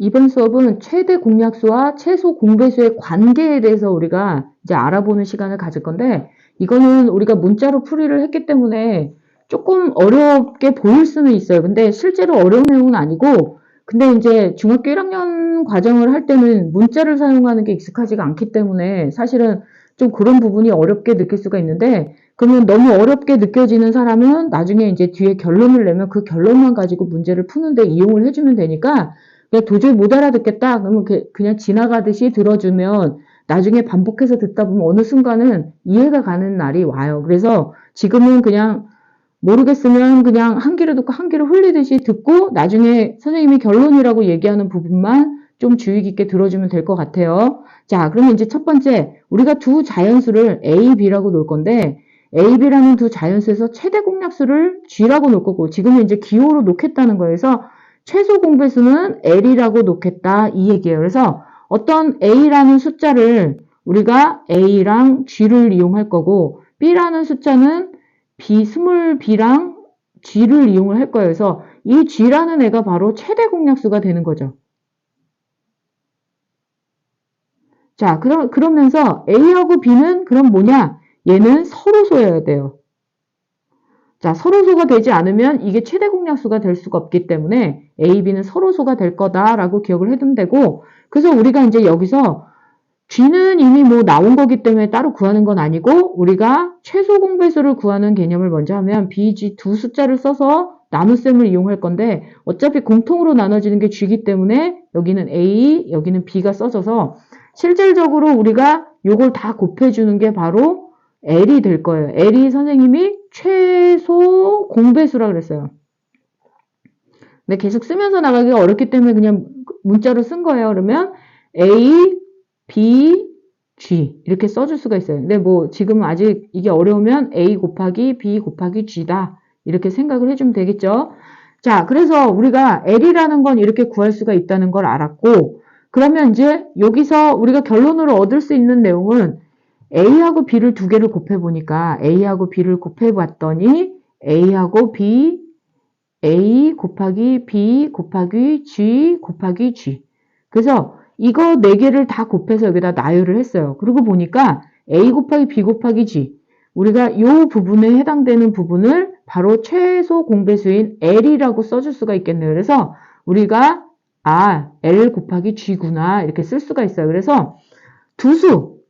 이번 수업은 최대 공약수와 최소 공배수의 관계에 대해서 우리가 이제 알아보는 시간을 가질 건데, 이거는 우리가 문자로 풀이를 했기 때문에 조금 어렵게 보일 수는 있어요. 근데 실제로 어려운 내용은 아니고, 근데 이제 중학교 1학년 과정을 할 때는 문자를 사용하는 게 익숙하지가 않기 때문에 사실은 좀 그런 부분이 어렵게 느낄 수가 있는데, 그러면 너무 어렵게 느껴지는 사람은 나중에 이제 뒤에 결론을 내면 그 결론만 가지고 문제를 푸는데 이용을 해주면 되니까, 그냥 도저히 못 알아듣겠다. 그러면 그냥 지나가듯이 들어주면 나중에 반복해서 듣다 보면 어느 순간은 이해가 가는 날이 와요. 그래서 지금은 그냥 모르겠으면 그냥 한 귀로 듣고 한 귀로 흘리듯이 듣고 나중에 선생님이 결론이라고 얘기하는 부분만 좀 주의 깊게 들어주면 될 것 같아요. 자, 그러면 이제 첫 번째, 우리가 두 자연수를 A, B라고 놓을 건데, A, B라는 두 자연수에서 최대 공약수를 G라고 놓을 거고, 지금은 이제 기호로 놓겠다는 거예요. 그래서 최소 공배수는 L이라고 놓겠다, 이 얘기예요. 그래서 어떤 A라는 숫자를 우리가 A랑 G를 이용할 거고, B라는 숫자는 스몰 b랑 g를 이용을 할 거예요. 그래서 이 g라는 애가 바로 최대 공약수가 되는 거죠. 자, 그러면서 a하고 b는 그럼 뭐냐? 얘는 서로소여야 돼요. 자, 서로소가 되지 않으면 이게 최대 공약수가 될 수가 없기 때문에 a, b는 서로소가 될 거다라고 기억을 해두면 되고, 그래서 우리가 이제 여기서 G는 이미 뭐 나온 거기 때문에 따로 구하는 건 아니고, 우리가 최소 공배수를 구하는 개념을 먼저 하면 B, G 두 숫자를 써서 나눗셈을 이용할 건데, 어차피 공통으로 나눠지는 게 G이기 때문에 여기는 A, 여기는 B가 써져서 실질적으로 우리가 요걸 다 곱해주는 게 바로 L이 될 거예요. L이 선생님이 최소 공배수라 그랬어요. 근데 계속 쓰면서 나가기가 어렵기 때문에 그냥 문자로 쓴 거예요. 그러면 A, B, G 이렇게 써줄 수가 있어요. 근데 뭐 지금 아직 이게 어려우면 A 곱하기 B 곱하기 G다 이렇게 생각을 해주면 되겠죠. 자, 그래서 우리가 L이라는 건 이렇게 구할 수가 있다는 걸 알았고, 그러면 이제 여기서 우리가 결론으로 얻을 수 있는 내용은 A하고 B를 두 개를 곱해보니까 A하고 B를 곱해봤더니 A하고 B, A 곱하기 B 곱하기 G 곱하기 G. 그래서 이거 4개를 다 곱해서 여기다 나열을 했어요. 그리고 보니까 A 곱하기 B 곱하기 G. 우리가 이 부분에 해당되는 부분을 바로 최소 공배수인 L이라고 써줄 수가 있겠네요. 그래서 우리가 L 곱하기 G구나 이렇게 쓸 수가 있어요. 그래서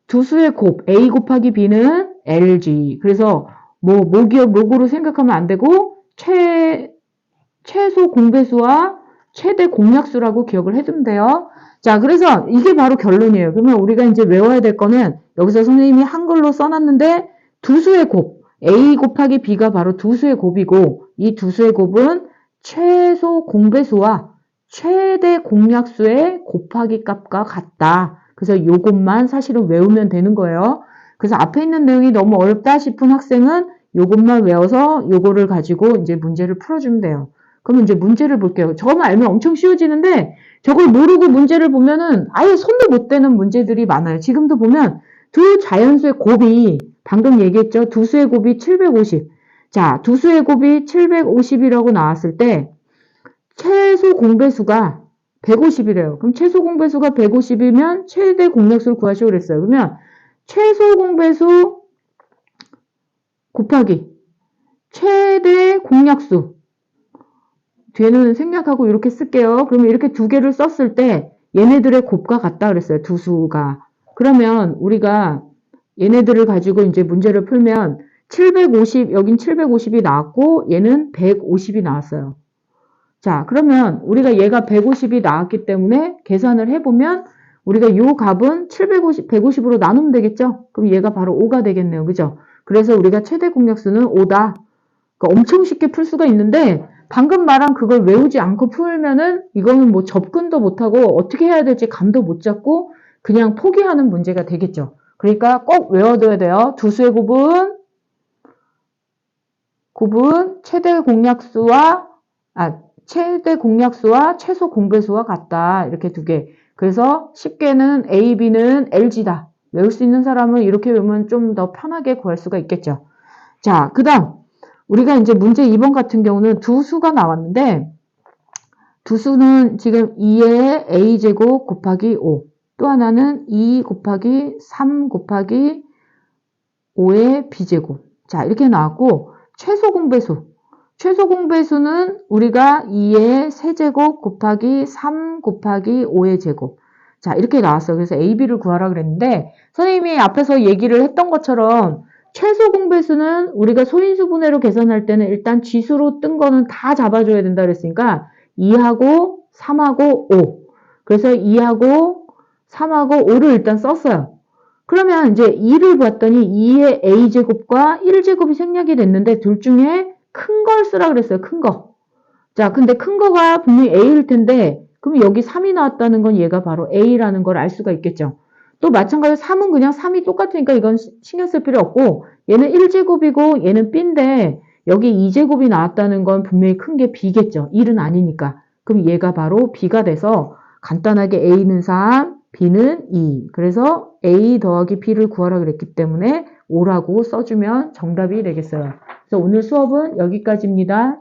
두수의 곱 A 곱하기 B는 LG. 그래서 뭐 모기업 로고로 생각하면 안 되고 최소 공배수와 최대 공약수라고 기억을 해두면 돼요. 자, 그래서 이게 바로 결론이에요. 그러면 우리가 이제 외워야 될 거는 여기서 선생님이 한글로 써놨는데 두수의 곱, A 곱하기 B가 바로 두수의 곱이고 이 두수의 곱은 최소 공배수와 최대 공약수의 곱하기 값과 같다. 그래서 요것만 사실은 외우면 되는 거예요. 그래서 앞에 있는 내용이 너무 어렵다 싶은 학생은 요것만 외워서 요거를 가지고 이제 문제를 풀어주면 돼요. 그러면 이제 문제를 볼게요. 저거만 알면 엄청 쉬워지는데 저걸 모르고 문제를 보면은 아예 손도 못 대는 문제들이 많아요. 지금도 보면 두 자연수의 곱이 방금 얘기했죠. 두수의 곱이 750. 자, 두수의 곱이 750이라고 나왔을 때 최소 공배수가 150이래요. 그럼 최소 공배수가 150이면 최대 공약수를 구하시오 그랬어요. 그러면 최소 공배수 곱하기 최대 공약수 뒤에는 생략하고 이렇게 쓸게요. 그러면 이렇게 두 개를 썼을 때 얘네들의 곱과 같다 그랬어요. 두 수가. 그러면 우리가 얘네들을 가지고 이제 문제를 풀면 750, 여긴 750이 나왔고 얘는 150이 나왔어요. 자, 그러면 우리가 얘가 150이 나왔기 때문에 계산을 해보면 우리가 요 값은 750, 150으로 나누면 되겠죠? 그럼 얘가 바로 5가 되겠네요. 그죠? 그래서 우리가 최대 공약수는 5다. 그러니까 엄청 쉽게 풀 수가 있는데 방금 말한 그걸 외우지 않고 풀면은 이거는 뭐 접근도 못하고 어떻게 해야 될지 감도 못 잡고 그냥 포기하는 문제가 되겠죠. 그러니까 꼭 외워둬야 돼요. 두수의 곱은 최대 공약수와 최소 공배수와 같다. 이렇게 두 개. 그래서 쉽게는 A, B는 LG다. 외울 수 있는 사람은 이렇게 외우면 좀 더 편하게 구할 수가 있겠죠. 자, 그 다음 우리가 이제 문제 2번 같은 경우는 두 수가 나왔는데 두 수는 지금 2의 a제곱 곱하기 5. 또 하나는 2 곱하기 3 곱하기 5의 b제곱. 자, 이렇게 나왔고, 최소 공배수. 최소 공배수는 우리가 2의 세제곱 곱하기 3 곱하기 5의 제곱. 자, 이렇게 나왔어요. 그래서 a, b를 구하라 그랬는데, 선생님이 앞에서 얘기를 했던 것처럼, 최소 공배수는 우리가 소인수분해로 계산할 때는 일단 지수로 뜬 거는 다 잡아줘야 된다 그랬으니까, 2하고 3하고 5. 그래서 2하고 3하고 5를 일단 썼어요. 그러면 이제 2를 봤더니 2의 a제곱과 1제곱이 생략이 됐는데 둘 중에 큰 걸 쓰라 그랬어요. 큰 거. 자, 근데 큰 거가 분명히 a일 텐데 그럼 여기 3이 나왔다는 건 얘가 바로 a라는 걸 알 수가 있겠죠. 또 마찬가지로 3은 그냥 3이 똑같으니까 이건 신경 쓸 필요 없고 얘는 1제곱이고 얘는 b인데 여기 2제곱이 나왔다는 건 분명히 큰 게 b겠죠. 1은 아니니까. 그럼 얘가 바로 b가 돼서 간단하게 a는 3, b는 2. 그래서 a 더하기 b를 구하라 그랬기 때문에 5라고 써주면 정답이 되겠어요. 그래서 오늘 수업은 여기까지입니다.